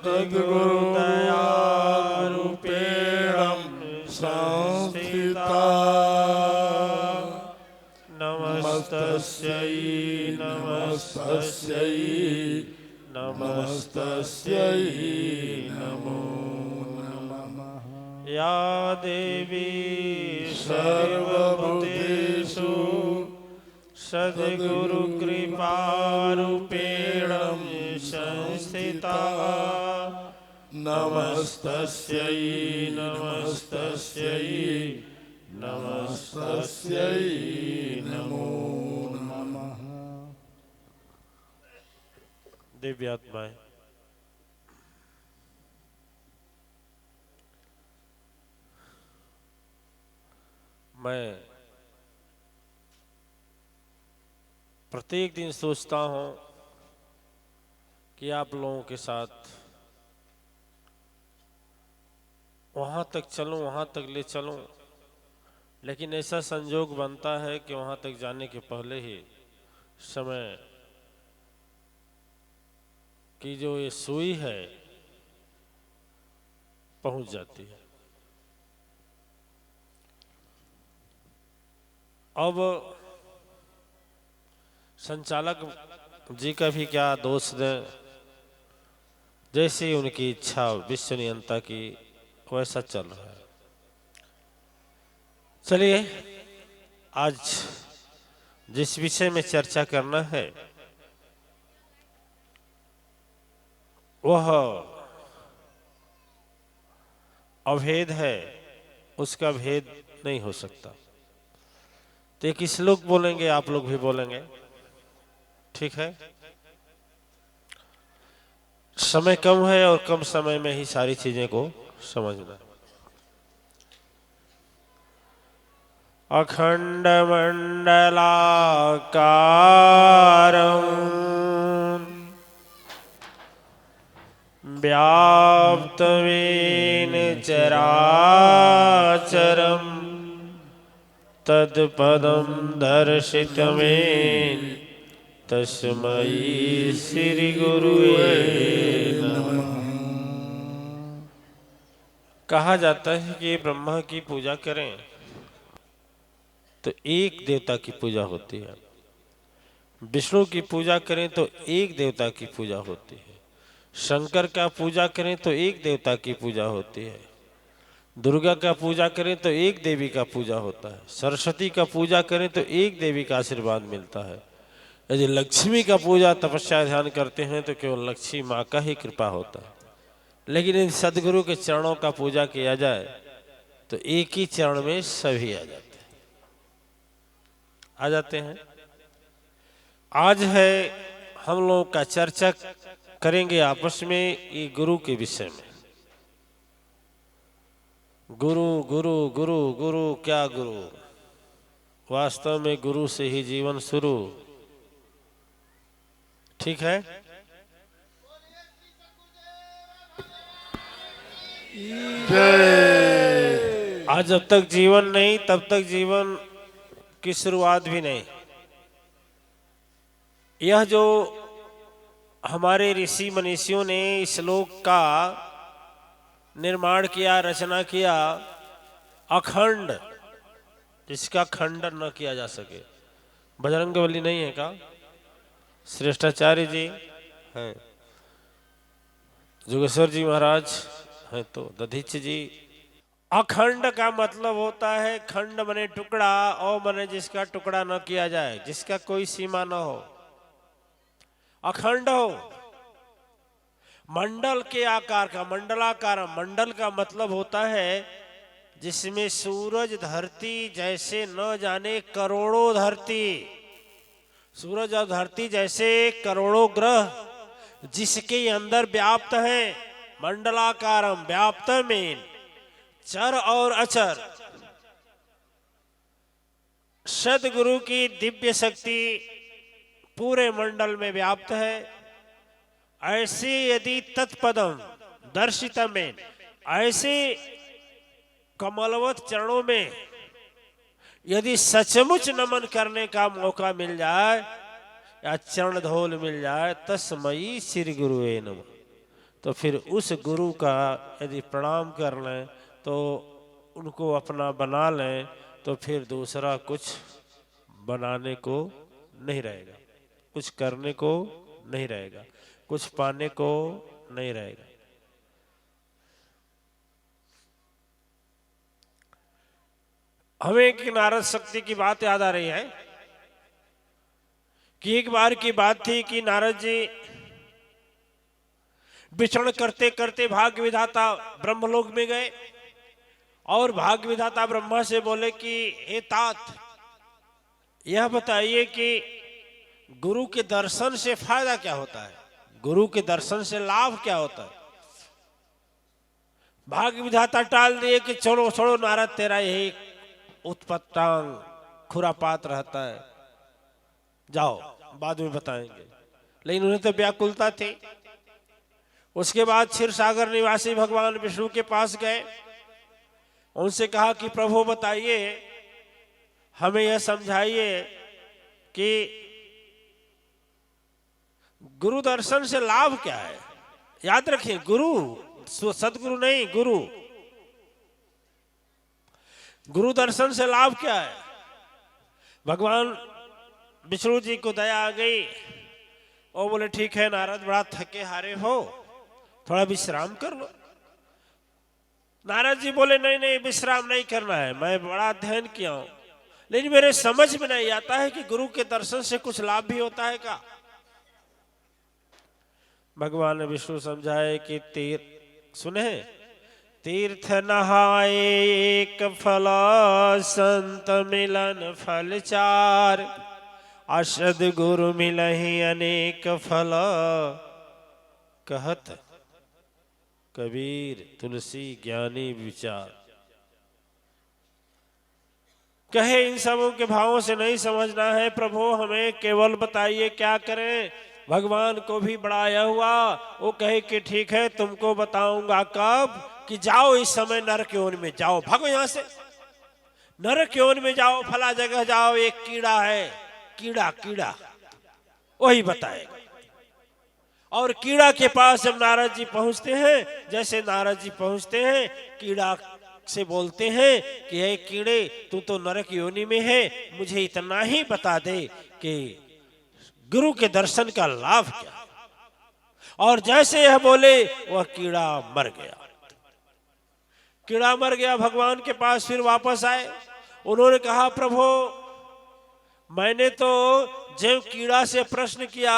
सद्गुरु दयारूपेण संस्थिता। नमस्तस्यै नमस्तस्यै नमस्तस्यै नमो नमः। या देवी सर्वभूतेषु सद्गुरु कृपारूपेण संस्थिता। नमस्तस्यै नमस्तस्यै नमस्तस्यै नमो नमः। दिव्यात्माएं, मैं प्रत्येक दिन सोचता हूं कि आप लोगों के साथ वहां तक चलूं, वहां तक ले चलूं, लेकिन ऐसा संजोग बनता है कि वहां तक जाने के पहले ही समय की जो ये सुई है पहुंच जाती है। अब संचालक जी का भी क्या दोष दें, जैसी उनकी इच्छा विश्व नियंता की वैसा चल रहा है। चलिए, आज जिस विषय में चर्चा करना है वह अभेद है, उसका भेद नहीं हो सकता। तो एक श्लोक बोलेंगे, आप लोग भी बोलेंगे, ठीक है? समय कम है और कम समय में ही सारी चीजें को समझना। अखंड मंडलाकारं व्याप्तवेन चराचरं तत्पदं दर्शितमेन तस्मै श्री गुरुवे नमः। कहा जाता है कि ब्रह्मा की पूजा करें तो एक देवता की पूजा होती है, विष्णु की पूजा करें तो एक देवता की पूजा होती है, शंकर का पूजा करें तो एक देवता की पूजा होती है, दुर्गा का पूजा करें तो एक देवी का पूजा होता है, सरस्वती का पूजा करें तो एक देवी का आशीर्वाद मिलता है। यदि लक्ष्मी का पूजा तपस्या ध्यान करते हैं तो केवल लक्ष्मी माँ का ही कृपा होता है। लेकिन इन सदगुरु के चरणों का पूजा किया जाए तो एक ही चरण में सभी आ जाते हैं। आज है हम लोग का चर्चा करेंगे आपस में ये गुरु के विषय में। गुरु गुरु गुरु गुरु क्या गुरु? वास्तव में गुरु से ही जीवन शुरू, ठीक है? आज जब तक जीवन नहीं तब तक जीवन की शुरुआत भी नहीं। यह जो हमारे ऋषि मनीषियों ने इस श्लोक का निर्माण किया, रचना किया, अखंड, जिसका खंडन न किया जा सके। बजरंगबली नहीं है का? श्रेष्ठाचार्य जी हैं, जोगेश्वर जी महाराज हैं, तो दधीच जी। अखंड का मतलब होता है खंड बने टुकड़ा, और बने जिसका टुकड़ा न किया जाए, जिसका कोई सीमा न हो, अखंड हो। मंडल के आकार का, मंडलाकार, मंडल का मतलब होता है जिसमें सूरज धरती जैसे न जाने करोड़ों धरती, सूरज और धरती जैसे करोड़ों ग्रह जिसके अंदर व्याप्त है। मंडलाकारम व्याप्तमेन चर और अचर। सद्गुरु की दिव्य शक्ति पूरे मंडल में व्याप्त है। ऐसे यदि तत्पदम दर्शितमेन, ऐसे कमलवत चरणों में यदि सचमुच नमन करने का मौका मिल जाए या चरण धोल मिल जाए, तस्मै श्री गुरुवे नमः, तो फिर उस गुरु का यदि प्रणाम कर लें तो उनको अपना बना लें तो फिर दूसरा कुछ बनाने को नहीं रहेगा, कुछ करने को नहीं रहेगा, कुछ पाने को नहीं रहेगा। हमें एक नारद शक्ति की बात याद आ रही है कि एक बार की बात थी कि नारद जी विचरण करते करते भाग्य विधाता ब्रह्मलोक में गए और भाग्य विधाता ब्रह्मा से बोले कि हे तात, यह बताइए कि गुरु के दर्शन से फायदा क्या होता है, गुरु के दर्शन से लाभ क्या होता है। भाग्य विधाता टाल दिए कि छोड़ो छोड़ो नारद, तेरा यही उत्पत्तांग खुरापात रहता है, जाओ बाद में बताएंगे। लेकिन उन्हें तो व्याकुलता थी। उसके बाद क्षीर सागर निवासी भगवान विष्णु के पास गए, उनसे कहा कि प्रभु बताइए, हमें यह समझाइए कि गुरु दर्शन से लाभ क्या है। याद रखिए, गुरु, सदगुरु नहीं, गुरु। गुरु दर्शन से लाभ क्या है। भगवान विष्णु जी को दया आ गई और बोले ठीक है नारद, बड़ा थके हारे हो, थोड़ा विश्राम कर लो। नारद जी बोले नहीं नहीं, विश्राम नहीं करना है, मैं बड़ा अध्ययन किया हूं, लेकिन मेरे समझ में नहीं आता है कि गुरु के दर्शन से कुछ लाभ भी होता है क्या। भगवान विष्णु समझाए कि सुने, तीर्थ नहाए एक फल, संत मिलन फल चार, अशद गुरु मिलहि अनेक फल, कहत कबीर तुलसी ज्ञानी विचार। कहे इन सबों के भावों से नहीं समझना है प्रभु, हमें केवल बताइए क्या करें। भगवान को भी बड़ाया हुआ, वो कहे कि ठीक है तुमको बताऊंगा कब, कि जाओ इस समय नरक योनि में जाओ, भागो यहां से, नरक योनि में जाओ, फला जगह जाओ, एक कीड़ा है, कीड़ा कीड़ा वही बताएगा। और कीड़ा के पास जब नारद जी पहुंचते हैं, जैसे नारद जी पहुंचते हैं, कीड़ा से बोलते हैं कि हे कीड़े, तू तो नरक योनि में है, मुझे इतना ही बता दे कि गुरु के दर्शन का लाभ क्या। और जैसे यह बोले वह कीड़ा मर गया। कीड़ा मर गया, भगवान के पास फिर वापस आए। उन्होंने कहा प्रभु, मैंने तो जब कीड़ा से प्रश्न किया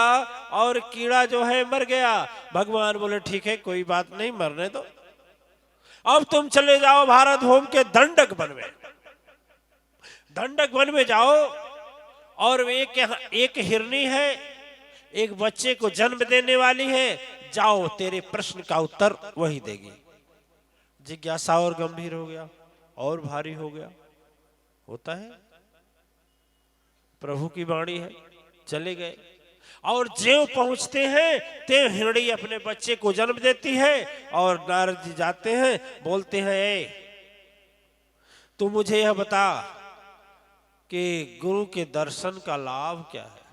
और कीड़ा जो है मर गया। भगवान बोले ठीक है कोई बात नहीं, मरने दो, अब तुम चले जाओ भारत भूमि के दंडक वन में, दंडक वन में जाओ, और एक हिरनी है, एक बच्चे को जन्म देने वाली है, जाओ तेरे प्रश्न का उत्तर वही देगी। जिज्ञासा और गंभीर हो गया और भारी हो गया, होता है, प्रभु की वाणी है। चले गए और ज्यों पहुंचते हैं त्यों हिरणी अपने बच्चे को जन्म देती है, और नारद जी जाते हैं, बोलते हैं ए, तू मुझे यह बता कि गुरु के दर्शन का लाभ क्या है।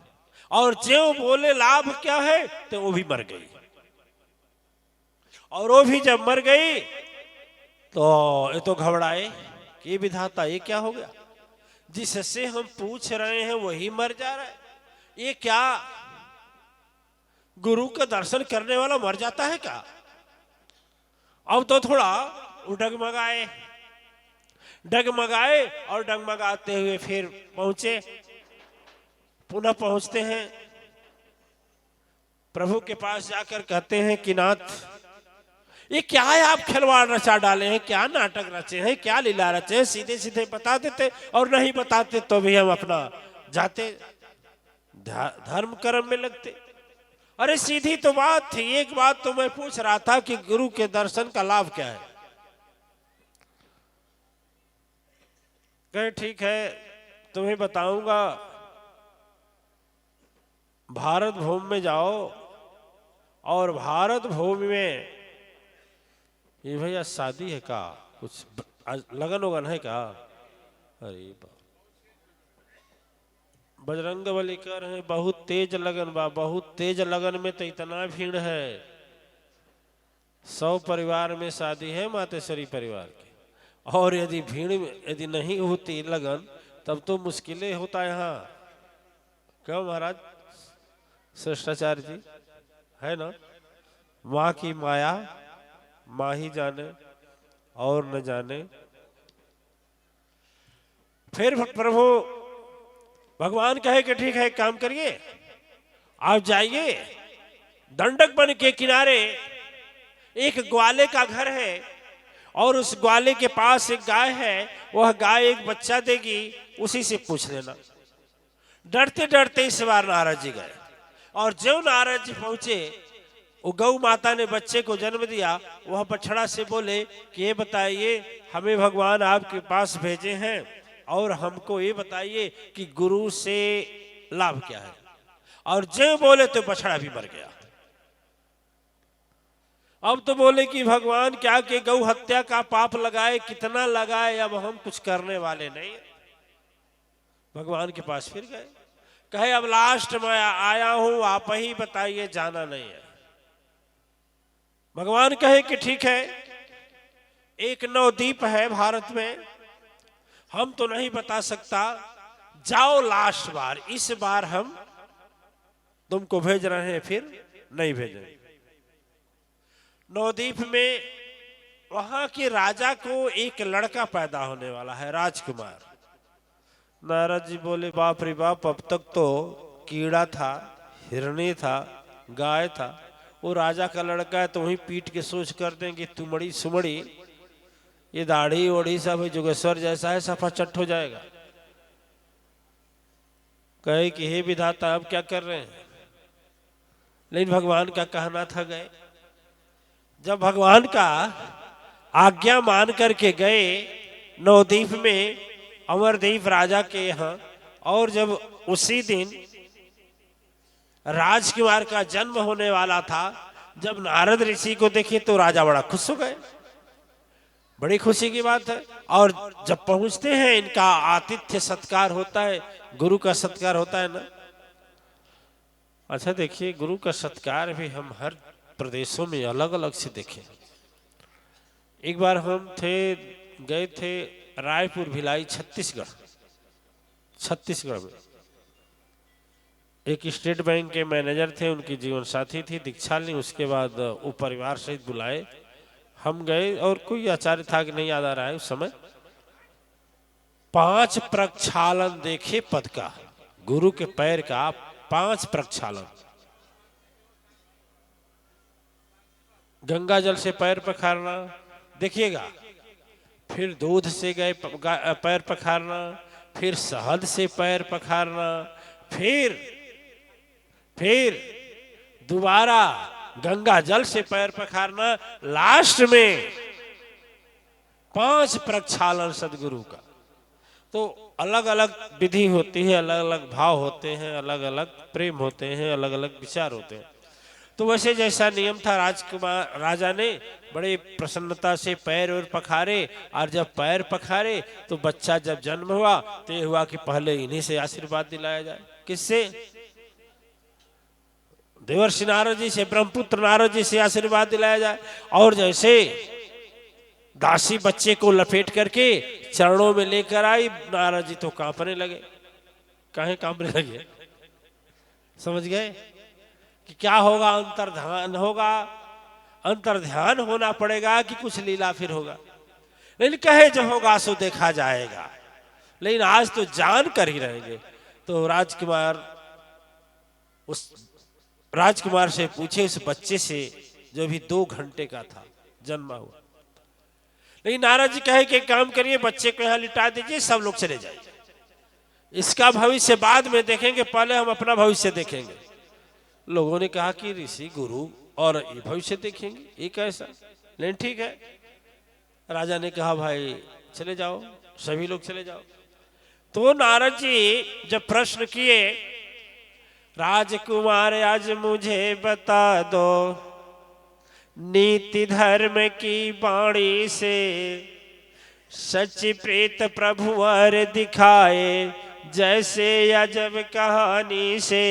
और ज्यों बोले लाभ क्या है, तो वो भी मर गई। और वो भी जब मर गई तो ये तो घबराए कि विधाता ये क्या हो गया, जिससे हम पूछ रहे हैं वही मर जा रहा है, ये क्या, गुरु का दर्शन करने वाला मर जाता है क्या। अब तो थोड़ा डगमगाए, डगमगाए और डगमगाते हुए फिर पहुंचे, पुनः पहुंचते हैं प्रभु के पास, जाकर कहते हैं कि नाथ ये क्या है, आप खिलवाड़ रचा डाले हैं, क्या नाटक रचे हैं, क्या लीला रचे हैं, सीधे सीधे बता देते, और नहीं बताते तो भी हम अपना जाते धर्म कर्म में लगते। अरे सीधी तो बात थी, एक बात तो मैं पूछ रहा था कि गुरु के दर्शन का लाभ क्या है। कहे ठीक है तुम्हें बताऊंगा, भारत भूमि में जाओ, और भारत भूमि में ये भैया शादी है का, कुछ लगन वगन है का। अरे बजरंग बली कर है बहुत तेज लगन बा, बहुत तेज लगन में तो इतना भीड़ है 100 परिवार में शादी है मातेश्वरी परिवार की, और यदि भीड़ यदि नहीं होती लगन तब तो मुश्किलें होता यहाँ। क्यों महाराज श्रेष्ठाचार्य जी, है ना? माँ की माया माँ ही जाने और न जाने। फिर प्रभु भगवान कहे कि ठीक है, एक काम करिए, आप जाइए दंडक वन के किनारे एक ग्वाले का घर है, और उस ग्वाले के पास एक गाय है, वह गाय एक बच्चा देगी, उसी से पूछ लेना। डरते डरते इस बार नारद जी गए, और जो नारद जी पहुंचे, वो गौ माता ने बच्चे को जन्म दिया। वह बछड़ा से बोले कि ये बताइए, हमें भगवान आपके पास भेजे हैं, और हमको ये बताइए कि गुरु से लाभ क्या है। और जो बोले तो बछड़ा भी मर गया। अब तो बोले कि भगवान क्या के गौ हत्या का पाप लगाए, कितना लगाए, अब हम कुछ करने वाले नहीं। भगवान के पास फिर गए, कहे अब लास्ट में आया हूं, आप ही बताइए, जाना नहीं है। भगवान कहे कि ठीक है, एक नवद्वीप है भारत में, हम तो नहीं बता सकता, जाओ लास्ट बार, इस बार हम तुमको भेज रहे हैं, फिर नहीं भेजेंगे। नवद्वीप में वहां के राजा को एक लड़का पैदा होने वाला है, राजकुमार। नारद जी बोले बाप रे बाप, अब तक तो कीड़ा था, हिरणी था, गाय था, वो राजा का लड़का है तो वही पीट के सोच कर देंगे तुमड़ी सुमड़ी, ये दाढ़ी ओढ़ी सब जोगेश्वर जैसा है, सफा चट हो जाएगा। कहे कि हे विधाता, अब क्या कर रहे हैं? लेकिन भगवान का कहना था, गए। जब भगवान का आज्ञा मान करके गए नवद्वीप में, अमरदीप राजा के यहाँ, और जब उसी दिन राजकुमार का जन्म होने वाला था, जब नारद ऋषि को देखे तो राजा बड़ा खुश हो गए, बड़ी खुशी की बात है। और जब पहुंचते हैं, इनका आतिथ्य सत्कार होता है, गुरु का सत्कार होता है ना। अच्छा देखिए, गुरु का सत्कार भी हम हर प्रदेशों में अलग अलग से देखें। एक बार हम गए थे रायपुर भिलाई, छत्तीसगढ़ में। एक स्टेट बैंक के मैनेजर थे, उनकी जीवन साथी थी दीक्षालिनी। उसके बाद वो परिवार सहित बुलाए, हम गए, और कोई आचार्य था कि नहीं याद आ रहा है उस समय। 5 प्रक्षालन देखे पद का, गुरु के पैर का 5 प्रक्षालन। गंगा जल से पैर पखारना देखिएगा, फिर दूध से गए पैर पखारना, फिर शहद से पैर पखारना, फिर दोबारा गंगा जल से पैर पखारना, लास्ट में 5 प्रक्षालन सदगुरु का। तो अलग अलग विधि होती है, अलग अलग भाव होते हैं, अलग अलग प्रेम होते हैं, अलग अलग विचार होते हैं। तो वैसे जैसा नियम था, राजा ने बड़े प्रसन्नता से पैर और पखारे, और जब पैर पखारे तो बच्चा जब जन्म हुआ तो ये हुआ कि पहले इन्हीं से आशीर्वाद दिलाया जाए। किससे? देवर्षि नारद जी से, ब्रह्मपुत्र नारद जी से आशीर्वाद दिलाया जाए। और जैसे दासी बच्चे को लपेट करके चरणों में लेकर आई, नारद जी तो कांपने लगे। काहे कांपने लगे? समझ गए कि क्या होगा? अंतर्ध्यान होगा, अंतर्ध्यान होना पड़ेगा कि कुछ लीला फिर होगा। लेकिन कहे जो होगा सो देखा जाएगा, लेकिन आज तो जान कर ही रहेंगे। तो राजकुमार से पूछे, उस बच्चे से जो भी 2 घंटे का था, जन्मा हुआ। लेकिन नारद जी कहे कि काम करिए, बच्चे को यहां लिटा दीजिए, सब लोग चले जाइए, इसका भविष्य बाद में देखेंगे, पहले हम अपना भविष्य देखेंगे। लोगों ने कहा कि ऋषि गुरु और ये भविष्य देखेंगे, ये कैसा? लेकिन ठीक है, राजा ने कहा भाई चले जाओ, सभी लोग चले जाओ। तो नारद जी जब प्रश्न किए, राजकुमार आज मुझे बता दो, नीति धर्म की बाणी से, सच प्रेत प्रभु वर दिखाए, जैसे अजब कहानी से,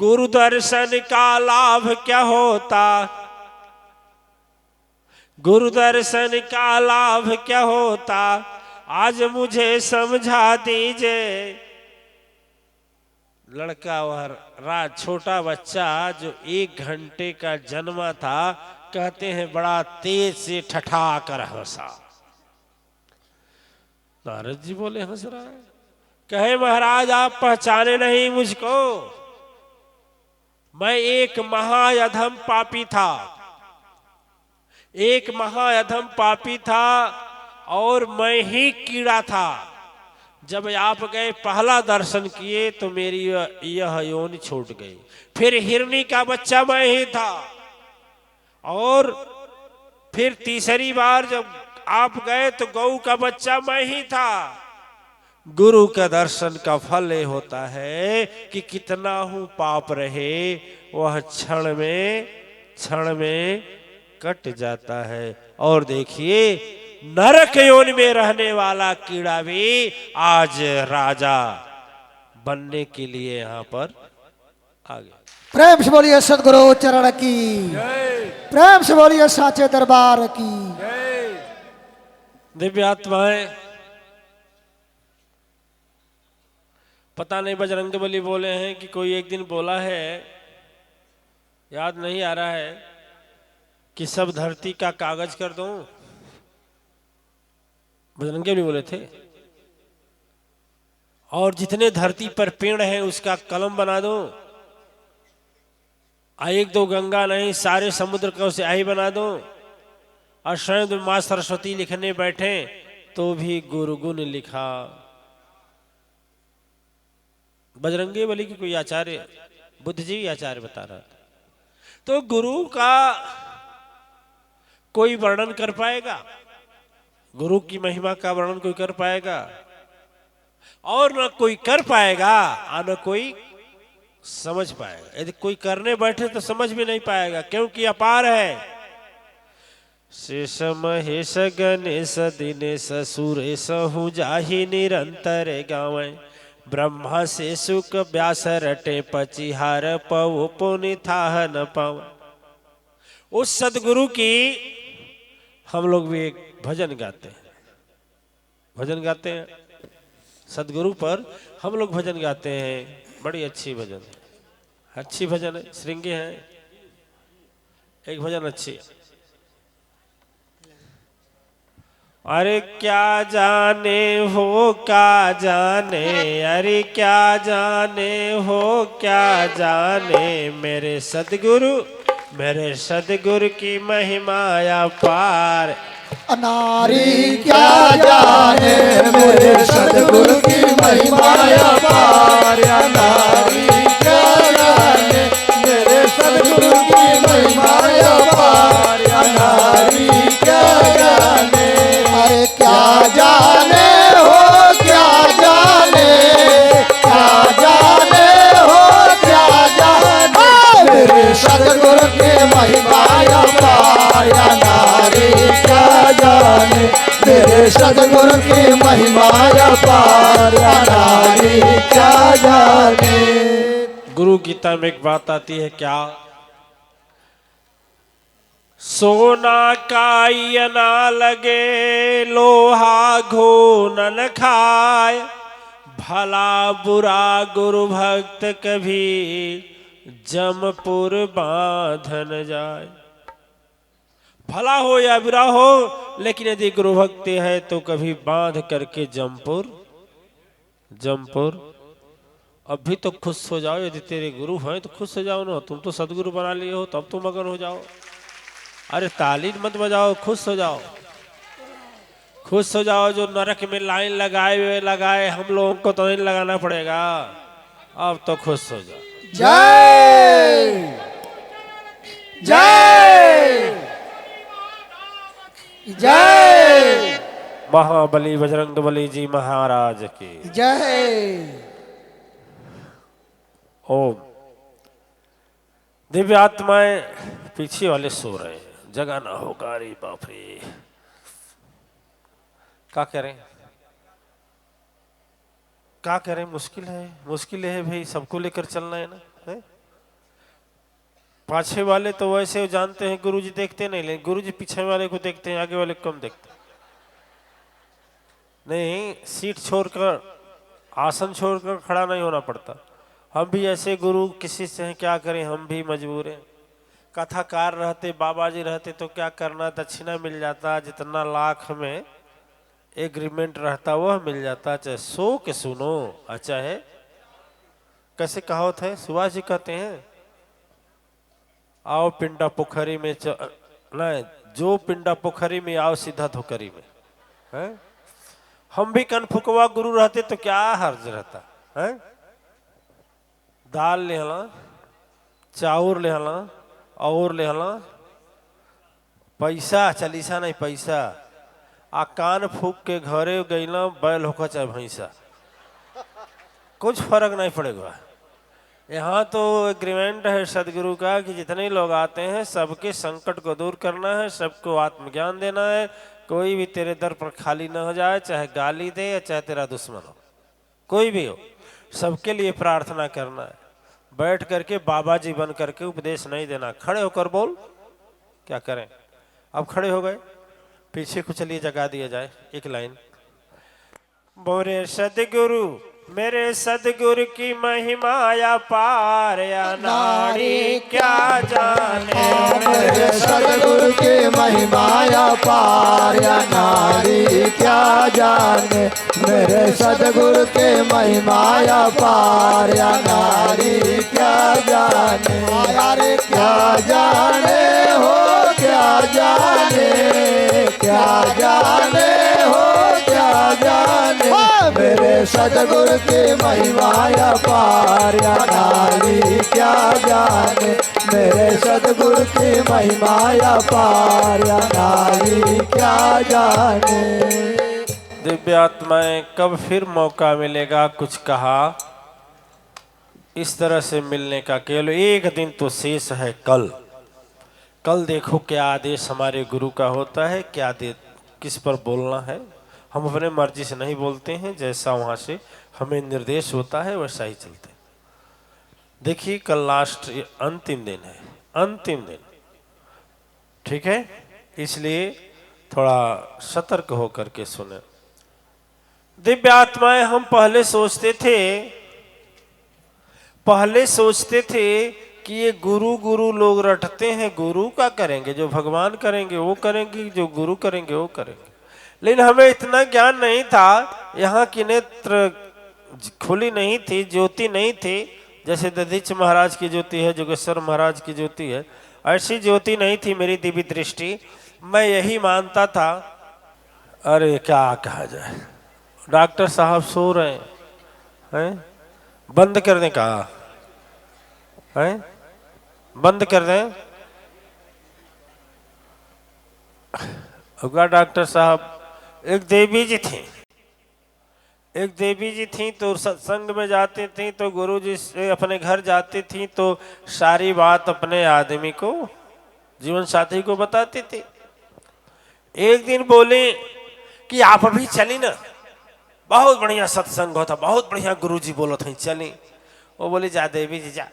गुरु दर्शन का लाभ क्या होता। गुरु दर्शन का लाभ क्या होता, आज मुझे समझा दीजिए। लड़का वह रात छोटा बच्चा जो 1 घंटे का जन्मा था, कहते हैं बड़ा तेज से ठठा कर हंसा। नारद जी बोले हंस रहा है? कहे महाराज आप पहचाने नहीं मुझको, मैं एक महाअधम पापी था, एक महाअधम पापी था और मैं ही कीड़ा था। जब आप गए पहला दर्शन किए तो मेरी यह योनि छूट गई। फिर हिरनी का बच्चा मैं ही था, और फिर तीसरी बार जब आप गए तो गऊ का बच्चा मैं ही था। गुरु का दर्शन का फल ये होता है कि कितना हूं पाप रहे वह क्षण में कट जाता है। और देखिए नरक योनि में रहने वाला कीड़ा भी आज राजा बनने के लिए यहाँ पर आ गया। प्रेम से बोलिए सदगुरु चरण की, प्रेम से बोलिए साचे दरबार की। दिव्य आत्माएं, पता नहीं बजरंगबली बोले हैं कि कोई एक दिन बोला है, याद नहीं आ रहा है, कि सब धरती का कागज कर दूं। बजरंगबली बोले थे। और जितने धरती पर पेड़ हैं उसका कलम बना दो। एक दो गंगा नहीं सारे समुद्र को स्याही बना दो। और स्वयं मां सरस्वती लिखने बैठे तो भी गुरुगुण लिखा। बजरंगबली की कोई आचार्य, बुद्ध जी आचार्य बता रहा था। तो गुरु का कोई वर्णन कर पाएगा? गुरु की महिमा का वर्णन कोई कर पाएगा? और न कोई कर पाएगा और न कोई समझ पाएगा। यदि कोई करने बैठे तो समझ भी नहीं पाएगा, क्योंकि अपार है। शेष महेश गणेश दिनेश सुरेश हूँ जाहि निरंतर गावे। ब्रह्मा से सुख व्यास रटे पचिहार पव पुनि थाह न पाव। उस सदगुरु की हम लोग भी एक भजन गाते हैं। भजन गाते हैं सदगुरु पर, हम लोग भजन गाते हैं। बड़ी अच्छी भजन है, अच्छी भजन है, श्रृंगी है। एक भजन अच्छी है। अरे क्या जाने हो क्या जाने, अरे क्या जाने हो क्या जाने, मेरे सदगुरु की महिमा अपार। अनारी क्या जाने मेरे सदगुरु की महिमा अपार। अनारी क्या जाने मेरे सदगुरु की महिमा अपार। अनारी क्या जाने, अरे क्या जाने हो क्या जाने, क्या जाने हो क्या जाने, मेरे सदगुरु की महिमा अपार। अनारी क्या जाने मेरे सदगुरु की महिमा अपार। अनारी क्या जाने। गुरु गीता में एक बात आती है, क्या? सोना काई ना लगे लोहा घून न खाए। भला बुरा गुरु भक्त कभी जमपुर बांधन जाए। भला हो या बुरा हो, लेकिन यदि गुरु भक्ति है तो कभी बांध करके जमपुर। अभी तो खुश हो जाओ, यदि तेरे गुरु हैं तो खुश हो जाओ ना। तुम तो सदगुरु बना लिए हो, तब तो मगन हो जाओ। अरे ताली मत बजाओ, खुश हो जाओ, खुश हो जाओ। जो नरक में लाइन लगाए हम लोगों को तो नहीं लगाना पड़ेगा। अब तो खुश हो जाओ। जय जय जय महाबली बजरंगबली जी महाराज की जय। ओम। दिव्य आत्माएं पीछे वाले सो रहे हैं, जगह ना होगा। अरे बाप रे, क्या करें क्या करें, मुश्किल है भाई, सबको लेकर चलना है ना है? पाछे वाले तो वैसे जानते हैं गुरुजी देखते नहीं, लेकिन गुरुजी पीछे वाले को देखते हैं, आगे वाले को कम देखते हैं। नहीं, सीट छोड़कर, आसन छोड़कर खड़ा नहीं होना पड़ता। हम भी ऐसे गुरु किसी से हैं, क्या करें, हम भी मजबूर हैं। कथाकार रहते, बाबा जी रहते तो क्या करना, दक्षिणा मिल जाता, जितना लाख में एग्रीमेंट रहता वह मिल जाता, चाहे सो के सुनो, चाहे कैसे कहावत है, सुभाष जी कहते हैं, आओ पिंडा पोखरी में नहीं, जो पिंडा पोखरी में आओ सीधा धोकरी में है। हम भी कनफुकवा गुरु रहते तो क्या हर्ज रहता है। दाल लेहला, चाउर लेहला, और लेहला, पैसा चलीसा नहीं, पैसा आ कान फूक के घरे गईला, बैल होकर चाहे भैंसा, कुछ फर्क नहीं पड़ेगा। यहाँ तो एग्रीमेंट है सदगुरु का कि जितने लोग आते हैं सबके संकट को दूर करना है, सबको आत्मज्ञान देना है। कोई भी तेरे दर पर खाली ना हो जाए, चाहे गाली दे या चाहे तेरा दुश्मन हो, कोई भी हो, सबके लिए प्रार्थना करना है। बैठ करके बाबा जी बन करके उपदेश नहीं देना। खड़े होकर बोल, क्या करें। अब खड़े हो गए, पीछे को चलिए जगा दिया जाए एक लाइन। बोरे सदगुरु मेरे सदगुरु की महिमा या पार या नारी क्या जाने। मेरे सदगुरु की महिमा या पार या नारी क्या जाने। मेरे सदगुरु की महिमा या पार या नारी क्या जाने। यारे क्या जाने हो, क्या जाने, क्या जाने हो, क्या जाने। मेरे सदगुरु की महिमा या पार या नारी क्या जाने। मेरे सदगुरु की महिमा या पार या नारी क्या जाने। दिव्य आत्माएं, कब फिर मौका मिलेगा कुछ कहा इस तरह से मिलने का। केवल एक दिन तो शेष है, कल। कल देखो क्या आदेश हमारे गुरु का होता है, क्या दे, किस पर बोलना है। हम अपने मर्जी से नहीं बोलते हैं, जैसा वहाँ से हमें निर्देश होता है वैसा ही चलते हैं। देखिए कल लास्ट अंतिम दिन है, अंतिम दिन, ठीक है, इसलिए थोड़ा सतर्क होकर के सुने। दिव्य आत्माएं, हम पहले सोचते थे कि ये गुरु गुरु लोग रटते हैं, गुरु का करेंगे, जो भगवान करेंगे वो करेंगे, जो गुरु करेंगे वो करेंगे। लेकिन हमें इतना ज्ञान नहीं था, यहाँ की नेत्र खुली नहीं थी, ज्योति नहीं थी। जैसे दधीच महाराज की ज्योति है, जोगेश्वर महाराज की ज्योति है, ऐसी ज्योति नहीं थी मेरी दिव्य दृष्टि। मैं यही मानता था, अरे क्या कहा जाए, डॉक्टर साहब सो रहे हैं, बंद कर दें, कहा है बंद कर दें। होगा डॉक्टर साहब। एक देवी जी थी तो सत्संग में जाती थी, तो गुरुजी से अपने घर जाती थी तो सारी बात अपने आदमी को, जीवन साथी को बताती थी। एक दिन बोले कि आप अभी चली ना, बहुत बढ़िया सत्संग होता, बहुत बढ़िया गुरुजी बोलो थे, चली। वो बोली जा देवी जी जा,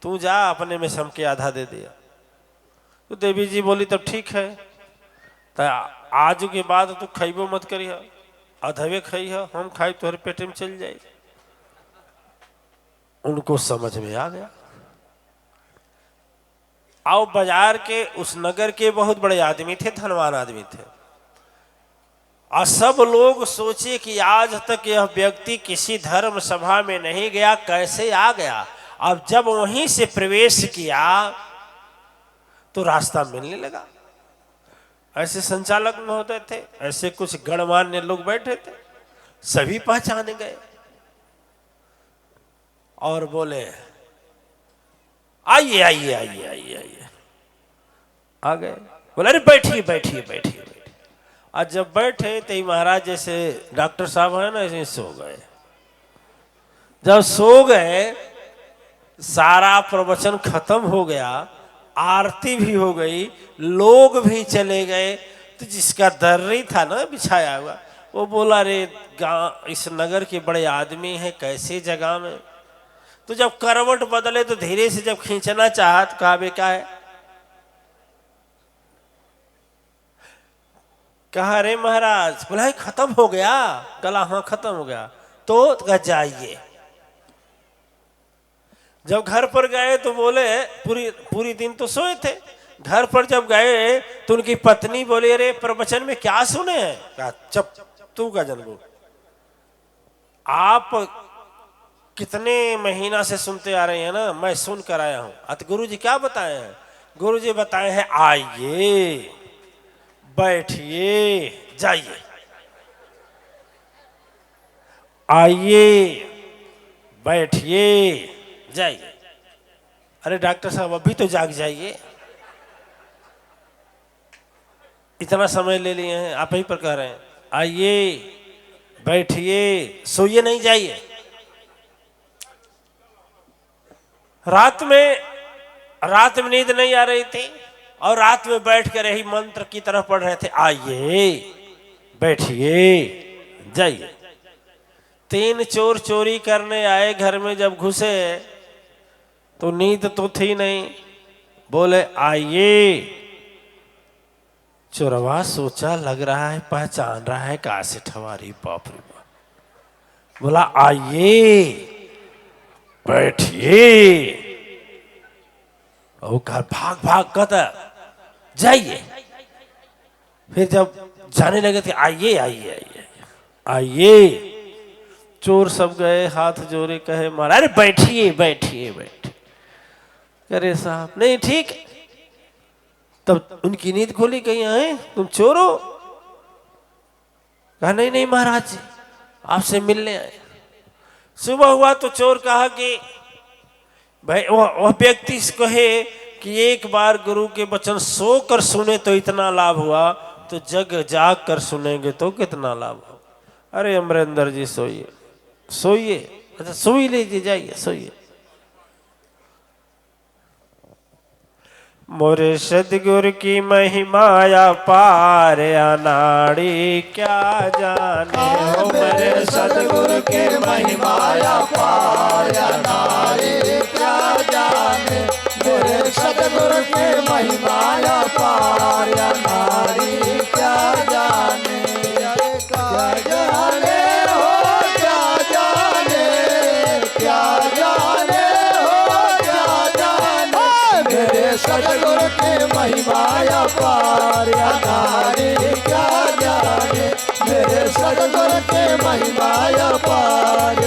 तू जा, अपने में सम के आधा दे दिया। तो देवी जी बोली तब ठीक है, तो आज के बाद तू खइबो मत करिए, अधवे खइह, हम खाई तोहरे पेटे में चल जाए। उनको समझ में आ गया। आओ बाजार के उस नगर के बहुत बड़े आदमी थे, धनवान आदमी थे, और सब लोग सोचे कि आज तक यह व्यक्ति किसी धर्म सभा में नहीं गया, कैसे आ गया। अब जब वहीं से प्रवेश किया तो रास्ता मिलने लगा। ऐसे संचालक में होते थे, ऐसे कुछ गणमान्य लोग बैठे थे, सभी पहचाने गए और बोले आइए आइए आइए आइए आइए। आ गए, बोले अरे बैठिए बैठिए बैठिए। आज जब बैठे तो महाराज जैसे डॉक्टर साहब है ना, ऐसे सो गए। जब सो गए, सारा प्रवचन खत्म हो गया, आरती भी हो गई, लोग भी चले गए। तो जिसका दर्री था ना बिछाया हुआ, वो बोला रे गांव, इस नगर के बड़े आदमी हैं, कैसे जगह में। तो जब करवट बदले तो धीरे से जब खींचना चाहा तो कहा बे क्या है, कहा अरे महाराज, बोला खत्म हो गया, कला हाँ खत्म हो गया। तो कहा जाइए। जब घर पर गए तो बोले पूरी दिन तो सोए थे, घर पर जब गए तो उनकी पत्नी बोली अरे प्रवचन में क्या सुने हैं, कहा चुप, तू का जन्म, आप कितने महीना से सुनते आ रहे हैं ना, मैं सुन कर आया हूं। अत गुरु जी क्या बताए हैं, गुरु जी बताए हैं आइए बैठिए जाइए, आइए बैठिए जाइए। अरे डॉक्टर साहब अभी तो जाग जाइए, इतना समय ले लिए हैं, आप ही पर कह रहे हैं आइए बैठिए, सोइए नहीं जाइए। रात में नींद नहीं आ रही थी और रात में बैठ कर यही मंत्र की तरफ पढ़ रहे थे, आइए बैठिए जाइए। 3 चोर चोरी करने आए, घर में जब घुसे तो नींद तो थी नहीं, बोले आइए। चोरवा सोचा लग रहा है पहचान रहा है कहा से ठवारी, बाप रे बाप। बोला आइए बैठिए, और कहा भाग भाग कहता जाइए। फिर जब जाने लगे थे आइए आइए आइए आइए, चोर सब गए हाथ जोड़े, कहे मारा अरे बैठिए बैठिए बैठिए। अरे साहब नहीं ठीक। तब उनकी नींद खोली, कहीं आए तुम चोर हो, कहा नहीं नहीं महाराज जी आपसे मिलने आए। सुबह हुआ तो चोर कहा कि भाई वह व्यक्ति कहे कि एक बार गुरु के वचन सो कर सुने तो इतना लाभ हुआ, तो जग जाग कर सुनेंगे तो कितना लाभ हो। अरे अमरेंद्र जी सोइए सोइए, अच्छा सोई लीजिए जाइए सोइए। मोरे सदगुरु की महिमाया पार अनाड़ी क्या जाने हो, मेरे सदगुरु के महिमाया पार अनाड़ी क्या जाने, मेरे सतगुरु के महिमाया पार अनाड़ी क्या जाने, क्या जाने हो क्या जाने, क्या जाने हो क्या जाने, मेरे सतगुरु के महिमाया पार अनाड़ी क्या जाने, मेरे सतगुरु के महिमाया पार